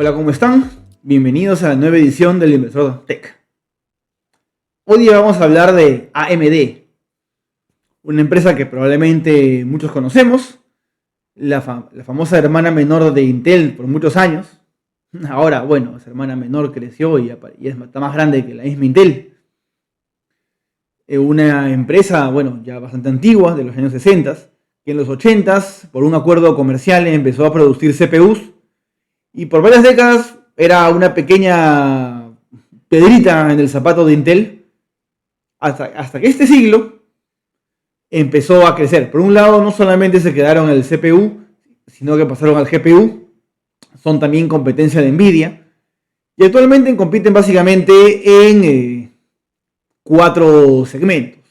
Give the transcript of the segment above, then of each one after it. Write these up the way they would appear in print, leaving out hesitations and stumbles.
Hola, ¿cómo están? Bienvenidos a la nueva edición del Inversor Tech. Hoy día vamos a hablar de AMD, una empresa que probablemente muchos conocemos, la famosa hermana menor de Intel por muchos años. Ahora, bueno, esa hermana menor creció y está más grande que la misma Intel. Una empresa, bueno, ya bastante antigua, de los años 60, que en los 80, por un acuerdo comercial, empezó a producir CPUs. Y por varias décadas era una pequeña pedrita en el zapato de Intel, hasta que este siglo empezó a crecer. Por un lado, no solamente se quedaron en el CPU, sino que pasaron al GPU. Son también competencia de Nvidia. Y actualmente compiten básicamente en 4 segmentos.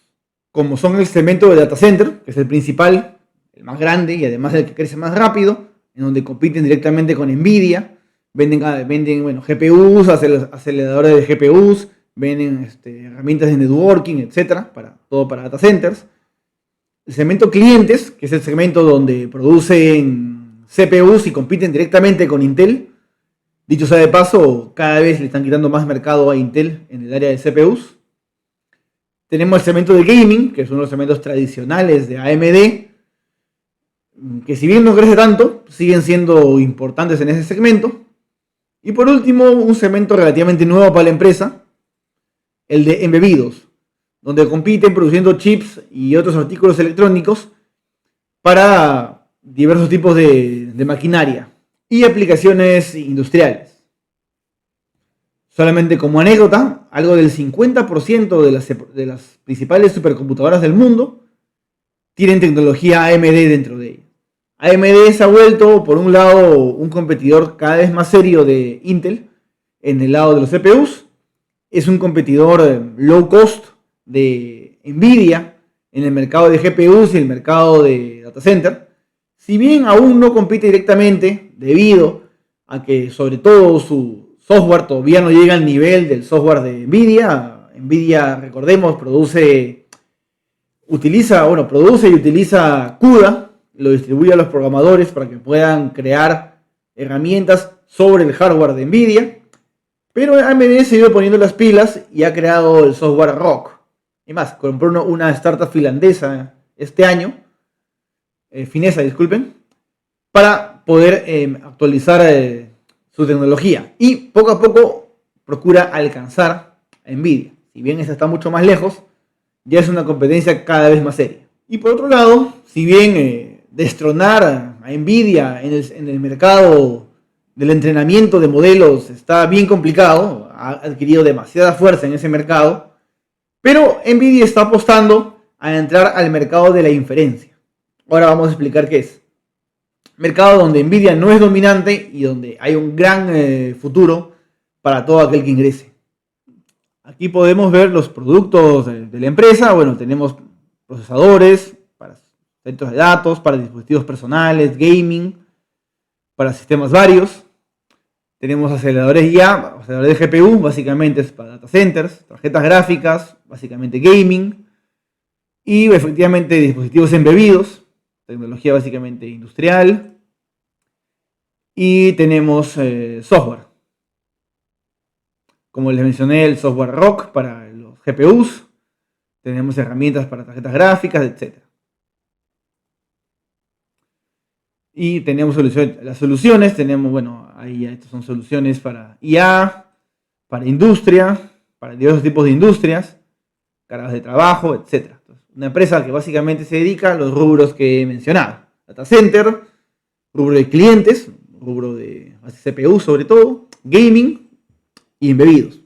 Como son el segmento de Data Center, que es el principal, el más grande y además el que crece más rápido, en donde compiten directamente con Nvidia, venden GPUs, aceleradores de GPUs, venden herramientas de networking, etcétera, todo para data centers. El segmento clientes, que es el segmento donde producen CPUs y compiten directamente con Intel. Dicho sea de paso, cada vez le están quitando más mercado a Intel en el área de CPUs. Tenemos el segmento de gaming, que son los segmentos tradicionales de AMD, que si bien no crece tanto, siguen siendo importantes en ese segmento. Y por último, un segmento relativamente nuevo para la empresa, el de embebidos, donde compiten produciendo chips y otros artículos electrónicos para diversos tipos de maquinaria y aplicaciones industriales. Solamente como anécdota, algo del 50% de las principales supercomputadoras del mundo tienen tecnología AMD dentro de ellas. AMD se ha vuelto, por un lado, un competidor cada vez más serio de Intel en el lado de los CPUs. Es un competidor low cost de Nvidia en el mercado de GPUs y el mercado de data center. Si bien aún no compite directamente debido a que sobre todo su software todavía no llega al nivel del software de Nvidia. Nvidia, recordemos, produce y utiliza CUDA, lo distribuye a los programadores para que puedan crear herramientas sobre el hardware de Nvidia. Pero AMD se ha ido poniendo las pilas y ha creado el software ROC. Y más, compró una startup finlandesa este año, finesa, disculpen, para poder actualizar su tecnología. Y poco a poco procura alcanzar a Nvidia. Si bien esta está mucho más lejos, ya es una competencia cada vez más seria. Y por otro lado, si bien destronar a Nvidia en el mercado del entrenamiento de modelos está bien complicado, ha adquirido demasiada fuerza en ese mercado, pero Nvidia está apostando a entrar al mercado de la inferencia. Ahora vamos a explicar qué es. Mercado donde Nvidia no es dominante y donde hay un gran futuro para todo aquel que ingrese. Aquí podemos ver los productos de la empresa. Bueno, tenemos procesadores para centros de datos, para dispositivos personales, gaming, para sistemas varios. Tenemos aceleradores aceleradores de GPU, básicamente es para data centers, tarjetas gráficas, básicamente gaming, y efectivamente dispositivos embebidos, tecnología básicamente industrial, y tenemos software. Como les mencioné, el software ROC para los GPUs, tenemos herramientas para tarjetas gráficas, etc. Y tenemos las soluciones, estas son soluciones para IA, para industria, para diversos tipos de industrias, cargas de trabajo, etc. Entonces, una empresa que básicamente se dedica a los rubros que he mencionado. Data center, rubro de clientes, rubro de CPU sobre todo, gaming y embebidos.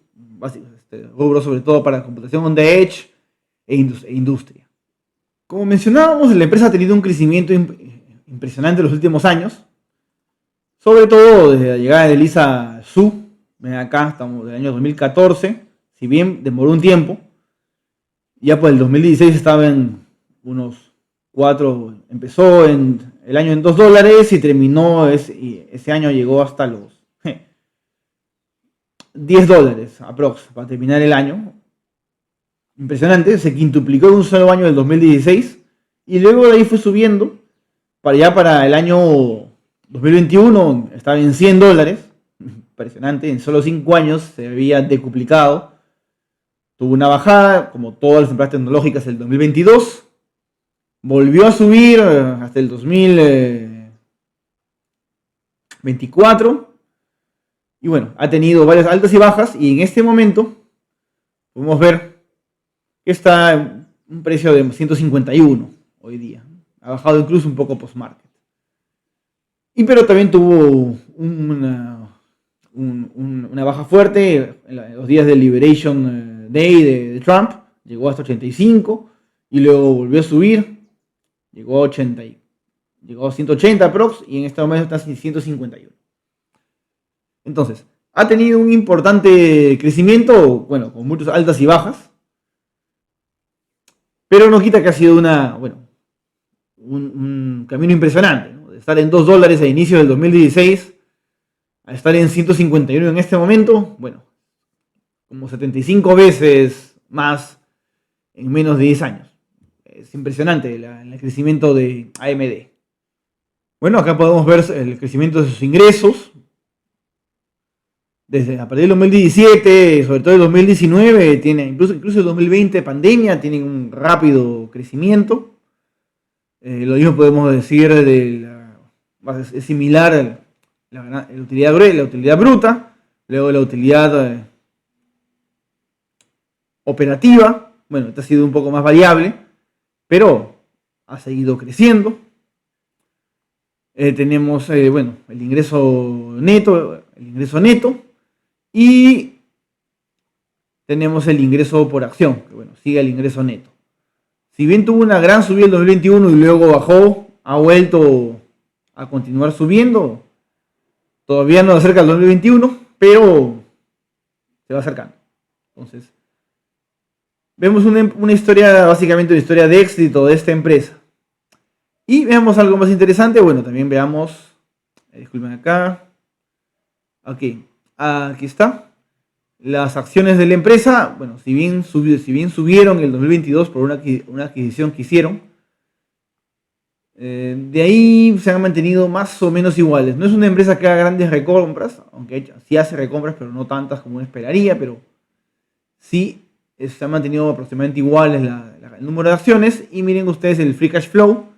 Rubro sobre todo para computación on the edge e industria. Como mencionábamos, la empresa ha tenido un crecimiento impresionante en los últimos años, sobre todo desde la llegada de Lisa Su. Ven acá, estamos del año 2014, si bien demoró un tiempo, ya por el 2016 estaba en unos 4, empezó el año en $2 y terminó, ese año llegó hasta los $10 aprox para terminar el año. Impresionante, se quintuplicó en un solo año del 2016 y luego de ahí fue subiendo para el año 2021 estaba en $100, impresionante. En solo 5 años se había decuplicado. Tuvo una bajada, como todas las empresas tecnológicas, el 2022. Volvió a subir hasta el 2024. Y bueno, ha tenido varias altas y bajas. Y en este momento podemos ver que está en un precio de 151 hoy día. Ha bajado incluso un poco post-market. Y pero también tuvo una baja fuerte en los días del Liberation Day de Trump. Llegó hasta 85 y luego volvió a subir. Llegó a 80, llegó a 180 aprox y en este momento está en 151. Entonces, ha tenido un importante crecimiento, bueno, con muchas altas y bajas. Pero no quita que ha sido un camino impresionante, ¿no? De estar en $2 a inicio del 2016 a estar en 151 en este momento, bueno, como 75 veces más en menos de 10 años. Es impresionante el crecimiento de AMD. Bueno, acá podemos ver el crecimiento de sus ingresos. Desde a partir del 2017, sobre todo el 2019, incluso el 2020, pandemia, tienen un rápido crecimiento. Lo mismo podemos decir es similar la utilidad bruta, luego la utilidad operativa. Bueno, esta ha sido un poco más variable, pero ha seguido creciendo. Tenemos el ingreso neto, y tenemos el ingreso por acción, que bueno, sigue el ingreso neto. Si bien tuvo una gran subida en 2021 y luego bajó, ha vuelto a continuar subiendo. Todavía no acerca al 2021, pero se va acercando. Entonces, vemos una historia, básicamente una historia de éxito de esta empresa. Y veamos algo más interesante. Bueno, también veamos, disculpen acá. Aquí está. Las acciones de la empresa, bueno, si bien subieron en el 2022 por una adquisición que hicieron, de ahí se han mantenido más o menos iguales. No es una empresa que haga grandes recompras, aunque sí hace recompras, pero no tantas como uno esperaría, pero sí se han mantenido aproximadamente iguales el número de acciones. Y miren ustedes el free cash flow.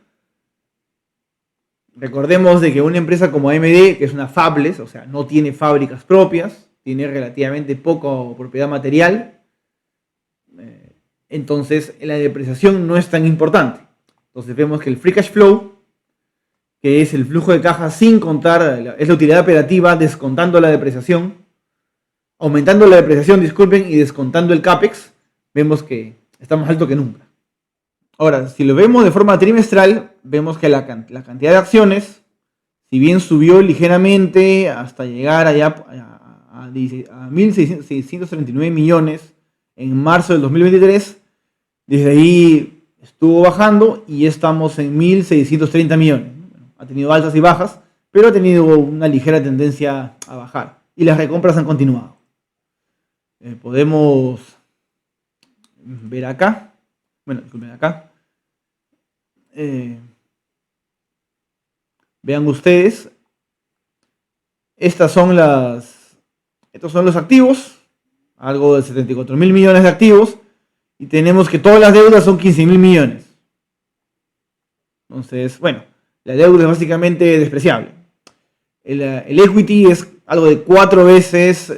Recordemos de que una empresa como AMD, que es una fabless, o sea, no tiene fábricas propias, tiene relativamente poca propiedad material, entonces la depreciación no es tan importante. Entonces vemos que el free cash flow, que es el flujo de caja sin contar, es la utilidad operativa descontando la depreciación, aumentando la depreciación, disculpen, y descontando el CAPEX, vemos que está más alto que nunca. Ahora, si lo vemos de forma trimestral, vemos que la cantidad de acciones, si bien subió ligeramente hasta llegar allá a 1.639 millones en marzo del 2023, desde ahí estuvo bajando y estamos en 1.630 millones. Ha tenido altas y bajas, pero ha tenido una ligera tendencia a bajar y las recompras han continuado. Podemos ver acá. Bueno, disculpen acá. Vean ustedes. Estos son los activos. Algo de 74.000 millones de activos. Y tenemos que todas las deudas son 15.000 millones. Entonces, bueno, la deuda es básicamente despreciable. El equity es algo de 4 veces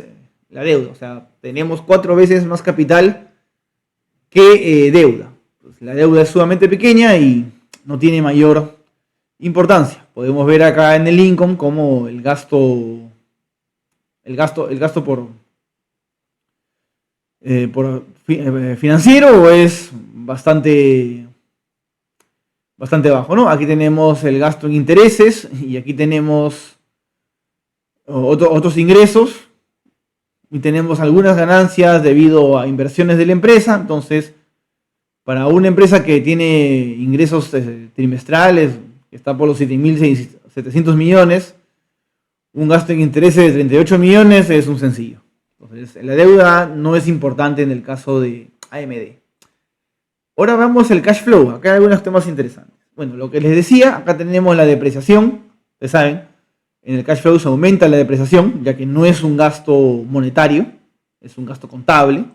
la deuda. O sea, tenemos 4 veces más capital que deuda. Pues la deuda es sumamente pequeña y no tiene mayor importancia. Podemos ver acá en el income como el gasto financiero es bastante bajo, ¿no? Aquí tenemos el gasto en intereses y aquí tenemos otros ingresos y tenemos algunas ganancias debido a inversiones de la empresa. Entonces, para una empresa que tiene ingresos trimestrales, que está por los 7.700 millones, un gasto en intereses de 38 millones es un sencillo. Entonces, la deuda no es importante en el caso de AMD. Ahora vamos al cash flow. Acá hay algunos temas interesantes. Bueno, lo que les decía, acá tenemos la depreciación. Ustedes saben, En el cash flow se aumenta la depreciación, ya que no es un gasto monetario, es un gasto contable.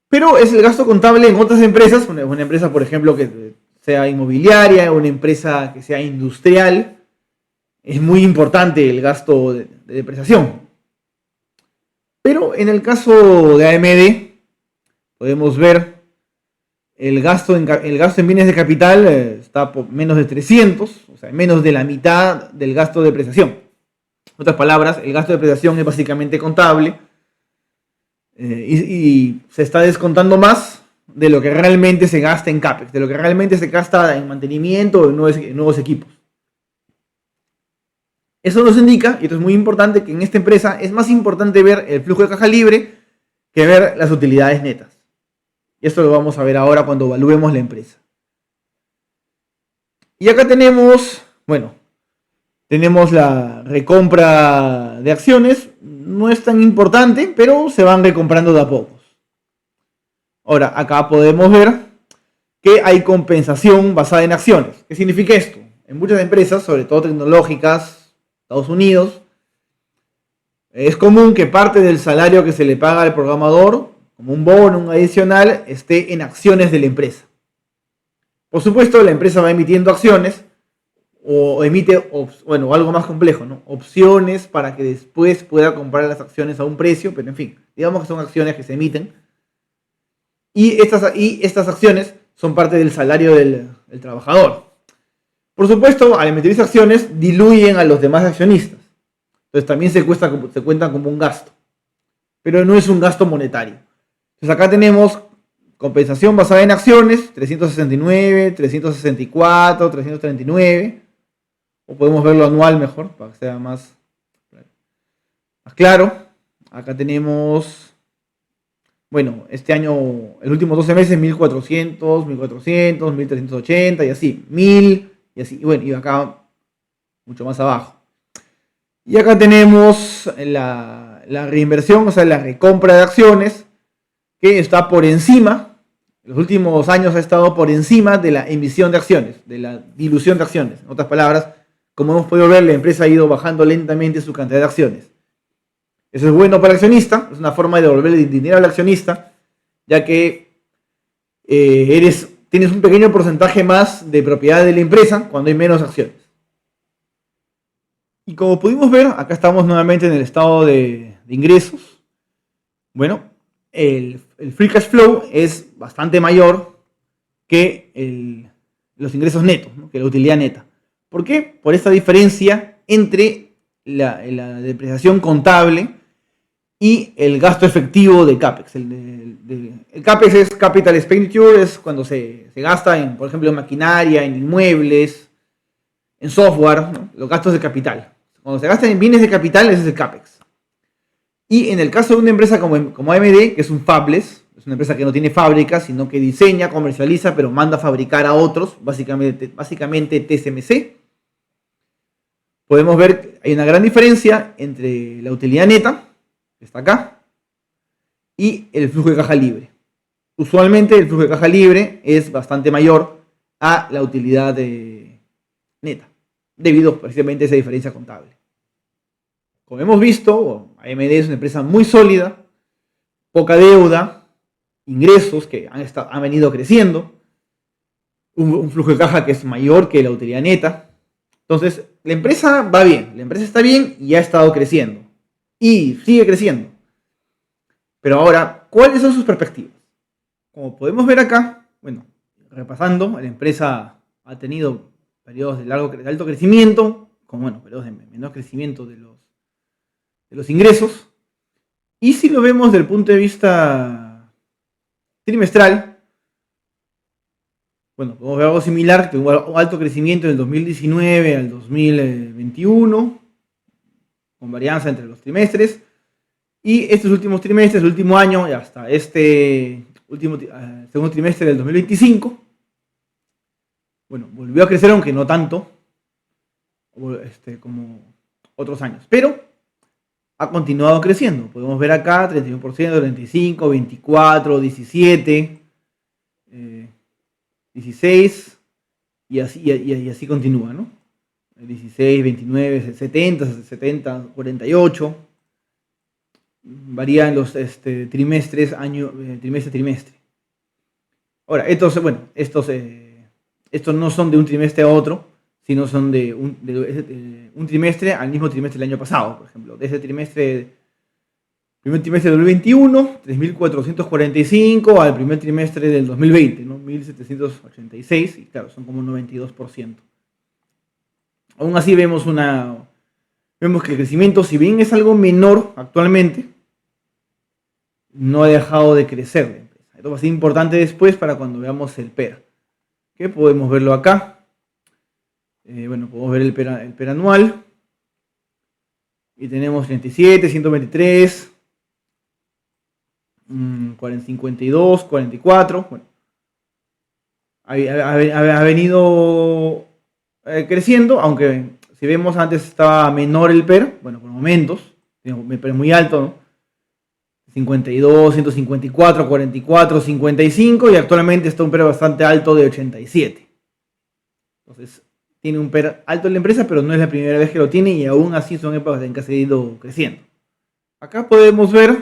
Pero es el gasto contable en otras empresas, una empresa, por ejemplo, que sea inmobiliaria, una empresa que sea industrial, es muy importante el gasto de depreciación. Pero en el caso de AMD, podemos ver el gasto en bienes de capital está por menos de 300, o sea, menos de la mitad del gasto de depreciación. En otras palabras, el gasto de depreciación es básicamente contable y se está descontando más de lo que realmente se gasta en CAPEX, de lo que realmente se gasta en mantenimiento o en nuevos equipos. Eso nos indica, y esto es muy importante, que en esta empresa es más importante ver el flujo de caja libre que ver las utilidades netas. Y esto lo vamos a ver ahora cuando evaluemos la empresa. Y acá tenemos, bueno, tenemos la recompra de acciones. No es tan importante, pero se van recomprando de a pocos. Ahora, acá podemos ver que hay compensación basada en acciones. ¿Qué significa esto? En muchas empresas, sobre todo tecnológicas, Estados Unidos, es común que parte del salario que se le paga al programador, como un bono, un adicional, esté en acciones de la empresa. Por supuesto, la empresa va emitiendo acciones o emite, bueno, algo más complejo, ¿no? Opciones para que después pueda comprar las acciones a un precio, pero en fin, digamos que son acciones que se emiten. Y estas acciones son parte del salario del trabajador. Por supuesto, al emitir esas acciones, diluyen a los demás accionistas. Entonces también se cuentan como un gasto. Pero no es un gasto monetario. Entonces acá tenemos compensación basada en acciones, 369, 364, 339. O podemos verlo anual mejor, para que sea más claro. Acá tenemos, bueno, este año, el último 12 meses, 1400, 1400, 1380 y así, 1000 y así. Y bueno, y acá mucho más abajo. Y acá tenemos la reinversión, o sea, la recompra de acciones, que está por encima, en los últimos años ha estado por encima de la emisión de acciones, de la dilución de acciones. En otras palabras, como hemos podido ver, la empresa ha ido bajando lentamente su cantidad de acciones. Eso es bueno para el accionista, es una forma de devolverle dinero al accionista, ya que tienes un pequeño porcentaje más de propiedad de la empresa cuando hay menos acciones. Y como pudimos ver, acá estamos nuevamente en el estado de ingresos. Bueno, el free cash flow es bastante mayor que los ingresos netos, ¿no? Que la utilidad neta. ¿Por qué? Por esta diferencia entre la depreciación contable y el gasto efectivo de CAPEX. El CAPEX es Capital Expenditure, es cuando se gasta en, por ejemplo, en maquinaria, en inmuebles, en software, ¿no? Los gastos de capital. Cuando se gastan en bienes de capital, ese es el CAPEX. Y en el caso de una empresa como AMD, que es un fabless, es una empresa que no tiene fábrica, sino que diseña, comercializa, pero manda a fabricar a otros, básicamente TSMC, podemos ver que hay una gran diferencia entre la utilidad neta, que está acá, y el flujo de caja libre. Usualmente el flujo de caja libre es bastante mayor a la utilidad neta, debido precisamente a esa diferencia contable. Como hemos visto, AMD es una empresa muy sólida, poca deuda, ingresos que han venido creciendo, un flujo de caja que es mayor que la utilidad neta. Entonces, la empresa va bien, la empresa está bien y ha estado creciendo. Y sigue creciendo. Pero ahora, ¿cuáles son sus perspectivas? Como podemos ver acá, bueno, repasando, la empresa ha tenido periodos de alto crecimiento, con periodos de menor crecimiento de los ingresos. Y si lo vemos desde el punto de vista trimestral, bueno, podemos ver algo similar, tuvo un alto crecimiento del 2019 al 2021, con varianza entre los trimestres. Y estos últimos trimestres, el último año y hasta este segundo trimestre del 2025, bueno, volvió a crecer, aunque no tanto como otros años. Pero ha continuado creciendo. Podemos ver acá 31%, 35%, 24%, 17%, 16%, y así continúa, ¿no? 16, 29, 70, 70, 48. Varía en los trimestres, trimestre, trimestre. Ahora, estos no son de un trimestre a otro, sino son de un trimestre al mismo trimestre del año pasado, por ejemplo. De ese primer trimestre del 2021, 3.445 al primer trimestre del 2020, ¿no? 1.786, y claro, son como un 92%. Aún así vemos que el crecimiento, si bien es algo menor actualmente, no ha dejado de crecer la empresa. Esto va a ser importante después para cuando veamos el PER. Que podemos verlo acá. Podemos ver el PER anual. Y tenemos 37, 123, 52, 44. Bueno, ha venido creciendo, aunque si vemos antes estaba menor el PER, bueno, por momentos, pero muy alto, ¿no? 52, 154, 44, 55 y actualmente está un PER bastante alto de 87. Entonces, tiene un PER alto en la empresa, pero no es la primera vez que lo tiene y aún así son épocas en que ha seguido creciendo. Acá podemos ver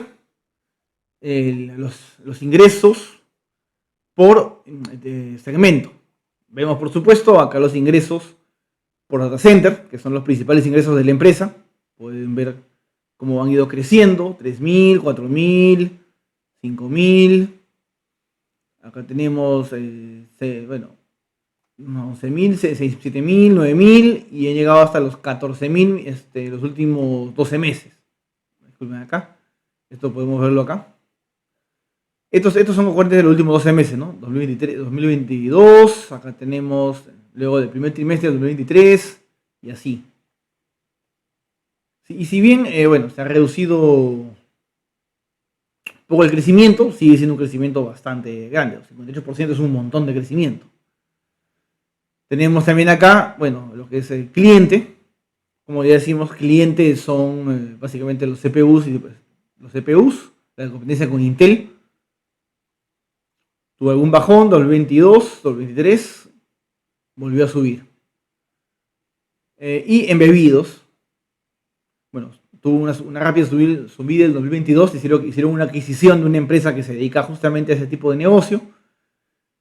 los ingresos por segmento. Vemos, por supuesto, acá los ingresos por data center, que son los principales ingresos de la empresa. Pueden ver cómo han ido creciendo, 3.000, 4.000, 5.000. Acá tenemos, 11.000, 7.000, 9.000 y han llegado hasta los 14.000 los últimos 12 meses. Disculpen acá. Esto podemos verlo acá. Estos son cohortes de los últimos 12 meses, ¿no? 2023, 2022, acá tenemos luego del primer trimestre de 2023 y así. Y si bien, se ha reducido un poco el crecimiento, sigue siendo un crecimiento bastante grande. El 58% es un montón de crecimiento. Tenemos también acá, lo que es el cliente. Como ya decimos, clientes son básicamente los CPUs la competencia con Intel. Tuvo algún bajón, 2022, 2023, volvió a subir. Y embebidos, tuvo una rápida subida en 2022, hicieron una adquisición de una empresa que se dedica justamente a ese tipo de negocio,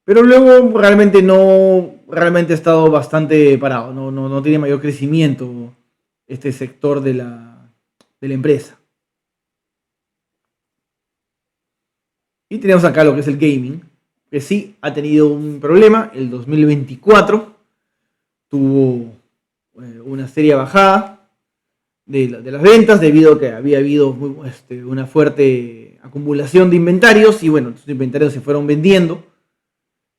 pero luego realmente ha estado bastante parado, no tiene mayor crecimiento este sector de la empresa. Y tenemos acá lo que es el gaming, que sí ha tenido un problema. El 2024 tuvo una seria bajada de las ventas debido a que había habido una fuerte acumulación de inventarios y estos inventarios se fueron vendiendo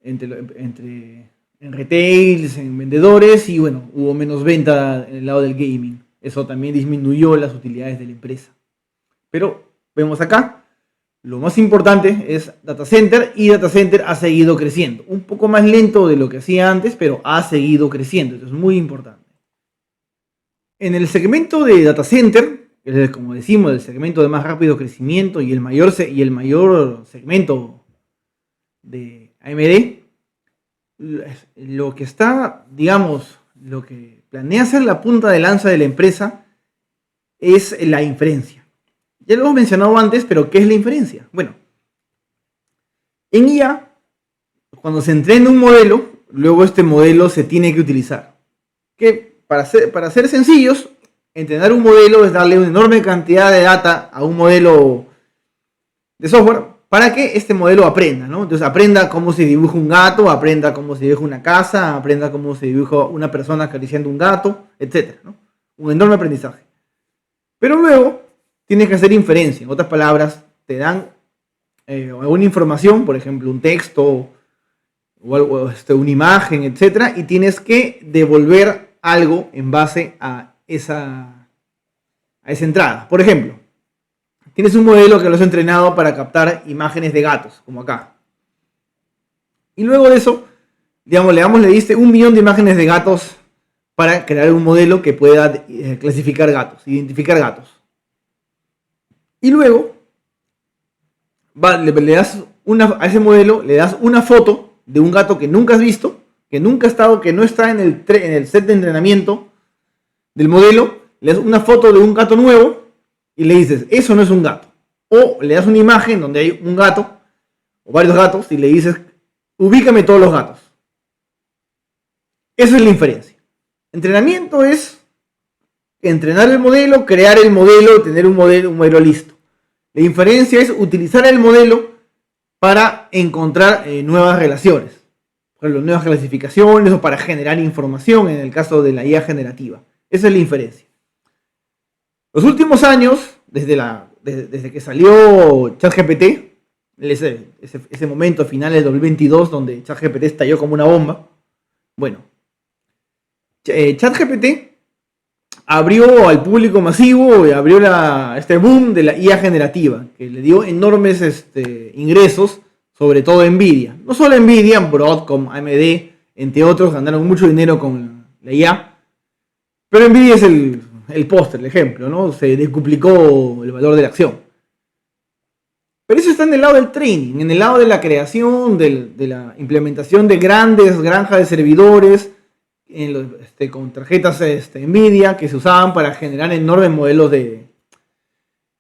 en retails, en vendedores y hubo menos venta en el lado del gaming. Eso también disminuyó las utilidades de la empresa. Pero vemos acá. Lo más importante es Data Center y Data Center ha seguido creciendo. Un poco más lento de lo que hacía antes, pero ha seguido creciendo. Esto es muy importante. En el segmento de Data Center, que es, como decimos, el segmento de más rápido crecimiento y el mayor segmento de AMD, lo que está, lo que planea ser la punta de lanza de la empresa es la inferencia. Ya lo hemos mencionado antes, pero ¿qué es la inferencia? En IA, cuando se entrena un modelo, luego este modelo se tiene que utilizar. Que para ser sencillos, entrenar un modelo es darle una enorme cantidad de data a un modelo de software para que este modelo aprenda, ¿no? Entonces aprenda cómo se dibuja un gato, aprenda cómo se dibuja una casa, aprenda cómo se dibuja una persona acariciando un gato, etc., ¿no? Un enorme aprendizaje. Pero luego tienes que hacer inferencia. En otras palabras, te dan alguna información, por ejemplo, un texto o algo, una imagen, etc. Y tienes que devolver algo en base a esa entrada. Por ejemplo, tienes un modelo que lo has entrenado para captar imágenes de gatos, como acá. Y luego de eso, le diste 1 millón de imágenes de gatos para crear un modelo que pueda clasificar gatos, identificar gatos. Y luego le das a ese modelo, le das una foto de un gato que nunca has visto, que no está en el set de entrenamiento del modelo, le das una foto de un gato nuevo y le dices, eso no es un gato. O le das una imagen donde hay un gato o varios gatos y le dices, ubícame todos los gatos. Esa es la inferencia. Entrenamiento es entrenar el modelo, crear el modelo, tener un modelo listo. La inferencia es utilizar el modelo para encontrar nuevas relaciones, por ejemplo, nuevas clasificaciones o para generar información en el caso de la IA generativa. Esa es la inferencia. Los últimos años, desde que salió ChatGPT, ese momento final del 2022 donde ChatGPT estalló como una bomba, bueno, ChatGPT abrió al público masivo, abrió este boom de la IA generativa, que le dio enormes ingresos, sobre todo Nvidia. No solo Nvidia, Broadcom, AMD, entre otros, ganaron mucho dinero con la IA, pero Nvidia es el póster, el ejemplo, ¿no? Se desduplicó el valor de la acción. Pero eso está en el lado del training, en el lado de la creación, de la implementación de grandes granjas de servidores, con tarjetas Nvidia que se usaban para generar enormes modelos de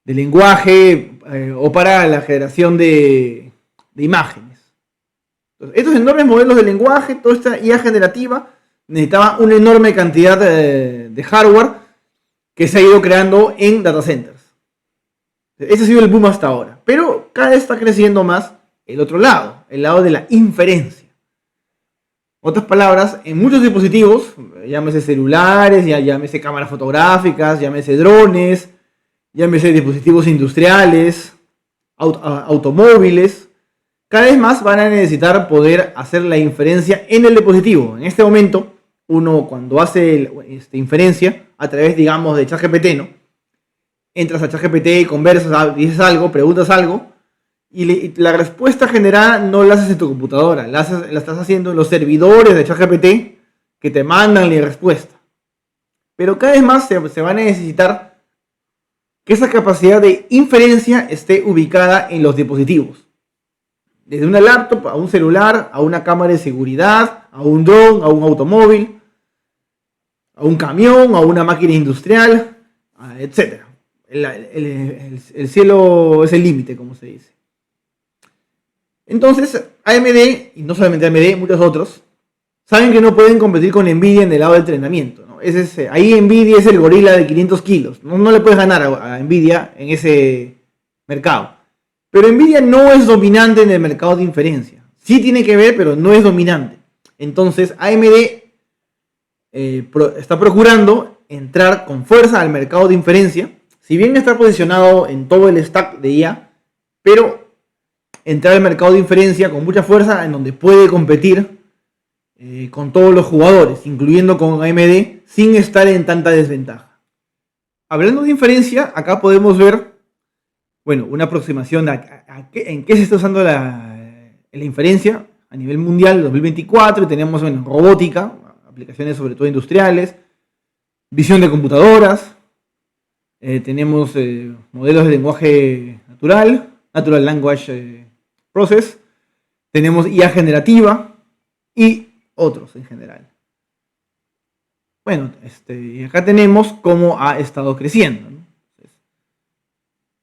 lenguaje o para la generación de imágenes. Entonces, estos enormes modelos de lenguaje, toda esta IA generativa, necesitaba una enorme cantidad de hardware que se ha ido creando en data centers. Ese ha sido el boom hasta ahora. Pero cada vez está creciendo más el otro lado, el lado de la inferencia. Otras palabras, en muchos dispositivos, llámese celulares, llámese cámaras fotográficas, llámese drones, llámese dispositivos industriales, automóviles, cada vez más van a necesitar poder hacer la inferencia en el dispositivo. En este momento, uno cuando hace inferencia a través, digamos, de ChatGPT, ¿no? Entras a ChatGPT, conversas, dices algo, preguntas algo, y la respuesta generada no la haces en tu computadora, la estás haciendo en los servidores de ChatGPT que te mandan la respuesta. Pero cada vez más se va a necesitar que esa capacidad de inferencia esté ubicada en los dispositivos. Desde una laptop a un celular, a una cámara de seguridad, a un dron, a un automóvil, a un camión, a una máquina industrial, etc. El cielo es el límite, como se dice. Entonces, AMD, y no solamente AMD, muchos otros, saben que no pueden competir con Nvidia en el lado del entrenamiento, ¿no? Ahí Nvidia es el gorila de 500 kilos. No le puedes ganar a Nvidia en ese mercado. Pero Nvidia no es dominante en el mercado de inferencia. Sí tiene que ver, pero no es dominante. Entonces, AMD está procurando entrar con fuerza al mercado de inferencia. Si bien está posicionado en todo el stack de IA, pero entrar al mercado de inferencia con mucha fuerza en donde puede competir con todos los jugadores, incluyendo con AMD, sin estar en tanta desventaja. Hablando de inferencia, acá podemos ver, bueno, una aproximación de en qué se está usando la inferencia a nivel mundial en 2024. Y tenemos, bueno, robótica, aplicaciones sobre todo industriales, visión de computadoras, tenemos modelos de lenguaje Natural Language Process, tenemos IA generativa y otros en general. Bueno, y acá tenemos cómo ha estado creciendo, ¿no?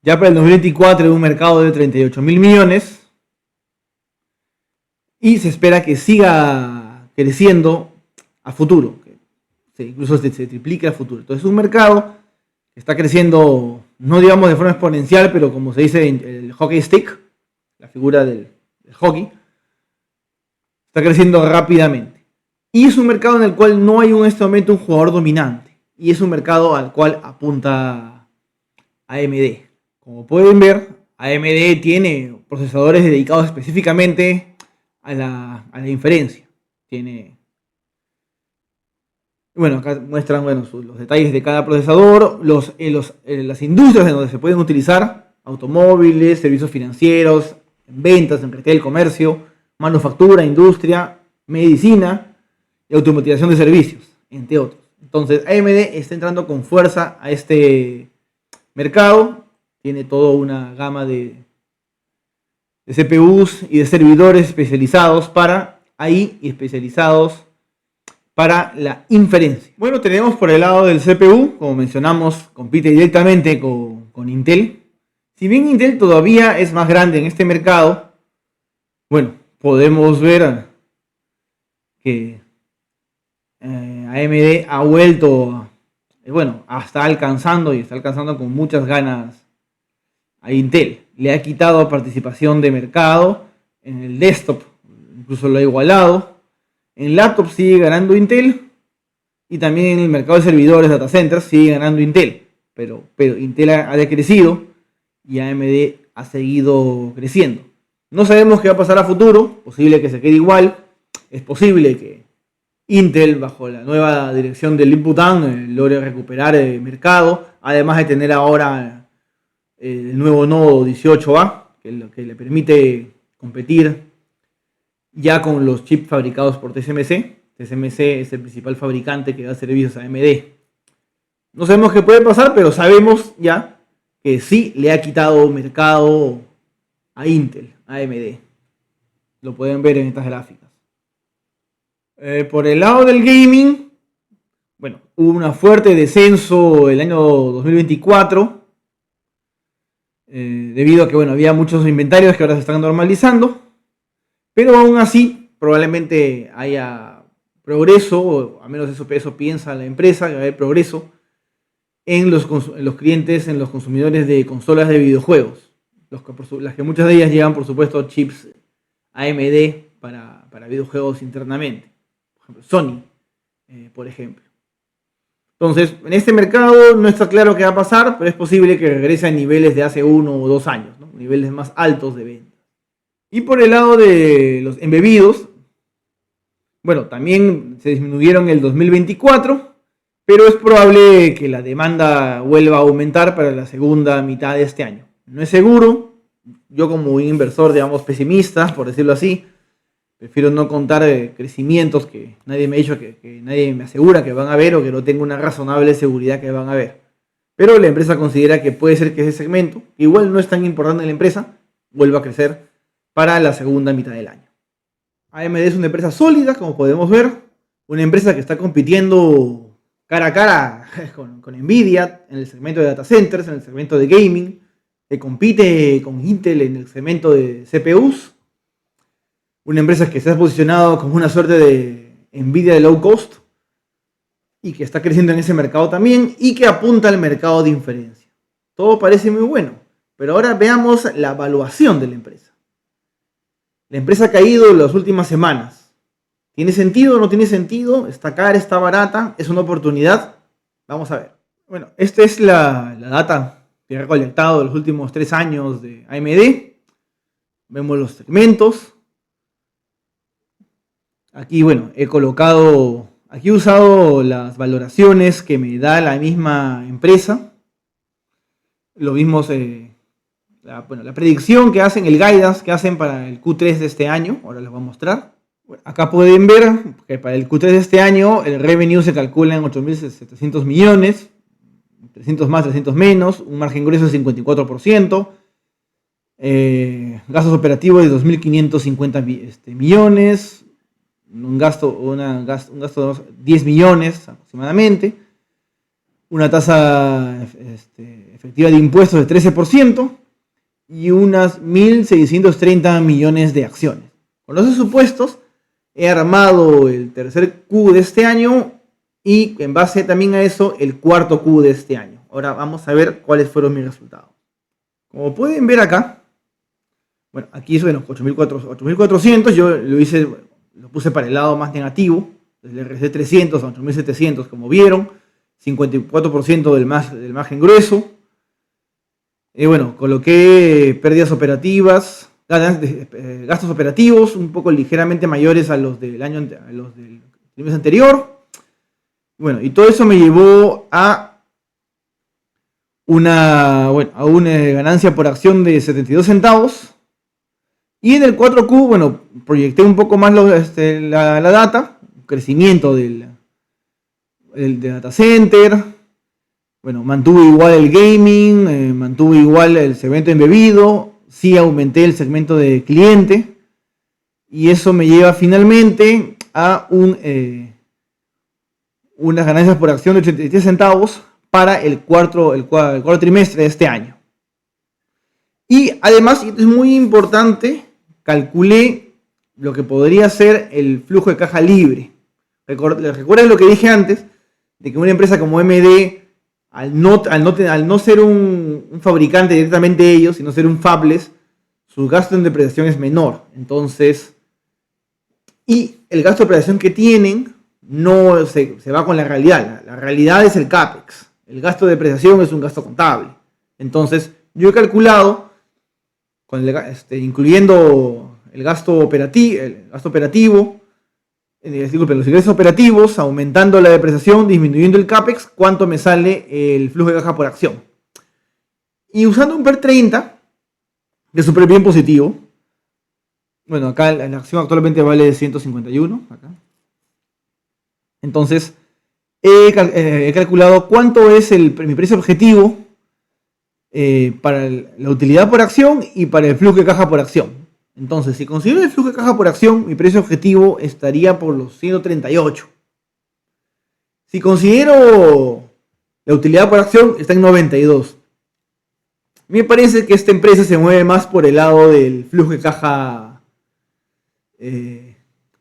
Ya para el 2024 un mercado de 38.000 millones y se espera que siga creciendo a futuro, que incluso se triplique a futuro. Entonces es un mercado que está creciendo, no digamos de forma exponencial, pero como se dice en el hockey stick, la figura del hockey, está creciendo rápidamente. Y es un mercado en el cual no hay en este momento un jugador dominante. Y es un mercado al cual apunta AMD. Como pueden ver, AMD tiene procesadores dedicados específicamente a la inferencia. Bueno, acá muestran, bueno, los detalles de cada procesador, las industrias en donde se pueden utilizar: automóviles, servicios financieros, ventas, en retail, comercio, manufactura, industria, medicina y automatización de servicios, entre otros. Entonces, AMD está entrando con fuerza a este mercado. Tiene toda una gama de CPUs y de servidores especializados para AI y especializados para la inferencia. Bueno, tenemos por el lado del CPU, como mencionamos, compite directamente con Intel. Si bien Intel todavía es más grande en este mercado, bueno, podemos ver que AMD ha vuelto, está alcanzando con muchas ganas a Intel. Le ha quitado participación de mercado en el desktop, incluso lo ha igualado. En laptop sigue ganando Intel y también en el mercado de servidores, data centers, sigue ganando Intel. Pero Intel ha decrecido y AMD ha seguido creciendo. No sabemos qué va a pasar a futuro, posible que se quede igual, es posible que Intel, bajo la nueva dirección de Lip Butan, logre recuperar el mercado, además de tener ahora el nuevo nodo 18A, que le permite competir ya con los chips fabricados por TSMC. TSMC es el principal fabricante que da servicios a AMD. No sabemos qué puede pasar, pero sabemos ya que sí le ha quitado mercado a Intel, a AMD. Lo pueden ver en estas gráficas. Por el lado del gaming, bueno, hubo un fuerte descenso el año 2024, debido a que había muchos inventarios que ahora se están normalizando, pero aún así probablemente haya progreso, o al menos eso piensa la empresa, que va a haber progreso en los clientes, en los consumidores de consolas de videojuegos, las que muchas de ellas llevan, por supuesto, chips AMD para videojuegos internamente. Por ejemplo, Sony, por ejemplo. Entonces, en este mercado no está claro qué va a pasar, pero es posible que regrese a niveles de hace 1 o 2 años, ¿no? Niveles más altos de venta. Y por el lado de los embebidos, bueno, también se disminuyeron en el 2024, pero es probable que la demanda vuelva a aumentar para la segunda mitad de este año. No es seguro, yo como un inversor, digamos, pesimista, por decirlo así, prefiero no contar crecimientos que nadie me ha dicho, que nadie me asegura que van a haber o que no tengo una razonable seguridad que van a haber. Pero la empresa considera que puede ser que ese segmento, igual no es tan importante en la empresa, vuelva a crecer para la segunda mitad del año. AMD es una empresa sólida, como podemos ver, una empresa que está compitiendo cara a cara con Nvidia en el segmento de data centers, en el segmento de gaming, que compite con Intel en el segmento de CPUs. Una empresa que se ha posicionado como una suerte de Nvidia de low cost y que está creciendo en ese mercado también y que apunta al mercado de inferencia. Todo parece muy bueno, pero ahora veamos la evaluación de la empresa. La empresa ha caído en las últimas semanas. ¿Tiene sentido o no tiene sentido? ¿Está cara? ¿Está barata? ¿Es una oportunidad? Vamos a ver. Bueno, esta es la data que he recolectado de los últimos 3 años de AMD. Vemos los segmentos. Aquí, he usado las valoraciones que me da la misma empresa. Lo vimos, la predicción que hacen, el guidance que hacen para el Q3 de este año. Ahora les voy a mostrar. Bueno, acá pueden ver que para el Q3 de este año el revenue se calcula en 8.700 millones, 300 más, 300 menos, un margen grueso de 54%, gastos operativos de 2.550 millones, un gasto de 10 millones aproximadamente, una tasa efectiva de impuestos de 13% y unas 1.630 millones de acciones. Con los supuestos he armado el tercer Q de este año y en base también a eso el cuarto Q de este año. Ahora vamos a ver cuáles fueron mis resultados. Como pueden ver acá, bueno, aquí es 8.400, yo lo puse para el lado más negativo, desde el RC 300 a 8.700, como vieron, 54% del margen grueso. Coloqué pérdidas operativas, gastos operativos un poco ligeramente mayores a los del mes anterior. Bueno, y todo eso me llevó a una ganancia por acción de 72 centavos. Y en el 4Q, proyecté un poco más la data, crecimiento del data center, mantuve igual el gaming, mantuve igual el segmento embebido, sí aumenté el segmento de cliente, y eso me lleva finalmente a unas ganancias por acción de 83 centavos para el cuarto trimestre de este año. Y además, y es muy importante, calculé lo que podría ser el flujo de caja libre. ¿Recuerdan lo que dije antes? De que una empresa como MD, al no ser un fabricante directamente ellos, sino ser un fabless, su gasto en depreciación es menor. Entonces, y el gasto de depreciación que tienen no se va con la realidad. La realidad es el CAPEX. El gasto de depreciación es un gasto contable. Entonces, yo he calculado, incluyendo el gasto operativo, disculpen, los ingresos operativos, aumentando la depreciación, disminuyendo el CAPEX, cuánto me sale el flujo de caja por acción. Y usando un PER 30, que es súper bien positivo. Bueno, acá la acción actualmente vale 151. Acá. Entonces, he calculado cuánto es mi precio objetivo para la utilidad por acción y para el flujo de caja por acción. Entonces, si considero el flujo de caja por acción, mi precio objetivo estaría por los 138. Si considero la utilidad por acción, está en 92. Me parece que esta empresa se mueve más por el lado del flujo de caja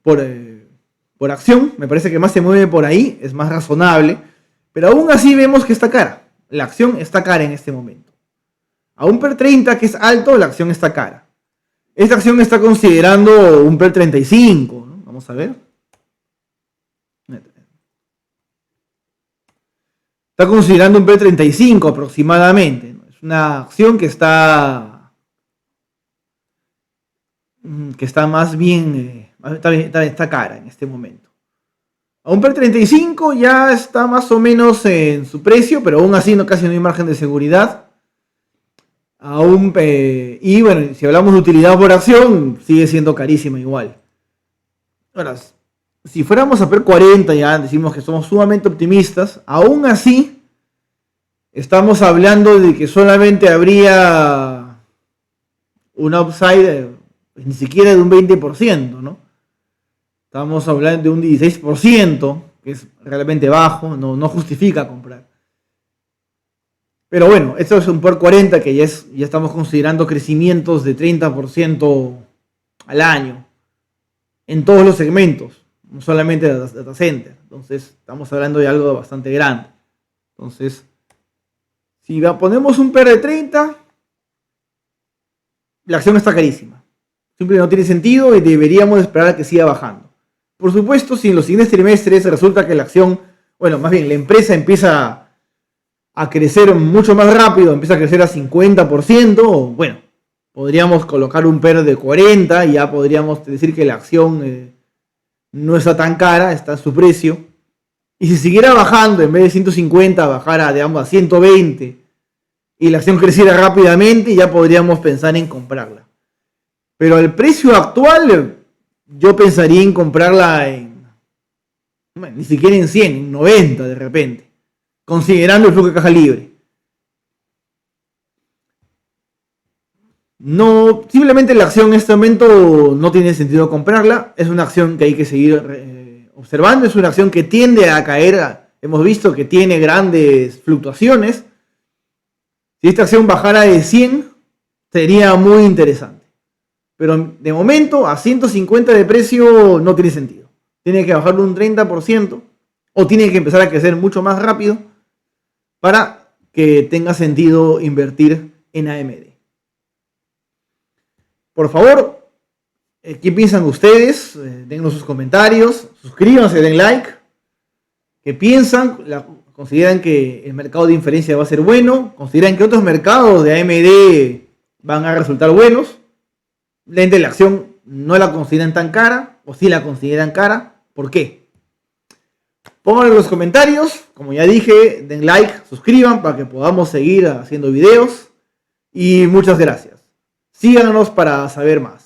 por acción. Me parece que más se mueve por ahí, es más razonable. Pero aún así vemos que está cara. La acción está cara en este momento. A un PER 30 que es alto, la acción está cara. Esta acción está considerando un PER 35, ¿no? Vamos a ver. Está considerando un PER 35 aproximadamente, ¿no? Es una acción que está más bien, está cara en este momento. A un PER 35 ya está más o menos en su precio, pero aún así casi no hay margen de seguridad. Y bueno, si hablamos de utilidad por acción, sigue siendo carísima igual. Ahora, si fuéramos a PER 40, ya decimos que somos sumamente optimistas, aún así estamos hablando de que solamente habría un upside ni siquiera de un 20%, ¿no? Estamos hablando de un 16%, que es realmente bajo, no justifica comprar. Pero bueno, esto es un PER 40 que ya estamos considerando crecimientos de 30% al año en todos los segmentos, no solamente de data center. Entonces, estamos hablando de algo bastante grande. Entonces, si ponemos un PER de 30, la acción está carísima. Simplemente no tiene sentido y deberíamos esperar a que siga bajando. Por supuesto, si en los siguientes trimestres resulta que la acción, bueno, más bien la empresa empieza a crecer mucho más rápido, empieza a crecer a 50%, bueno, podríamos colocar un PER de 40 y ya podríamos decir que la acción no está tan cara, está a su precio. Y si siguiera bajando, en vez de 150, bajara, digamos, a 120 y la acción creciera rápidamente, ya podríamos pensar en comprarla. Pero al precio actual, yo pensaría en comprarla ni siquiera en 100, en 90 de repente, considerando el flujo de caja libre. No, simplemente la acción en este momento no tiene sentido comprarla. Es una acción que hay que seguir observando. Es una acción que tiende a caer. Hemos visto que tiene grandes fluctuaciones. Si esta acción bajara de 100, sería muy interesante. Pero de momento, a 150 de precio no tiene sentido. Tiene que bajar un 30% o tiene que empezar a crecer mucho más rápido para que tenga sentido invertir en AMD. Por favor, ¿qué piensan ustedes? Dennos sus comentarios, suscríbanse, den like. ¿Qué piensan? ¿Consideran que el mercado de inferencia va a ser bueno? ¿Consideran que otros mercados de AMD van a resultar buenos? La acción no la consideran tan cara o sí la consideran cara. ¿Por qué? Pónganlo en los comentarios. Como ya dije, den like, suscriban para que podamos seguir haciendo videos. Y muchas gracias. Síganos para saber más.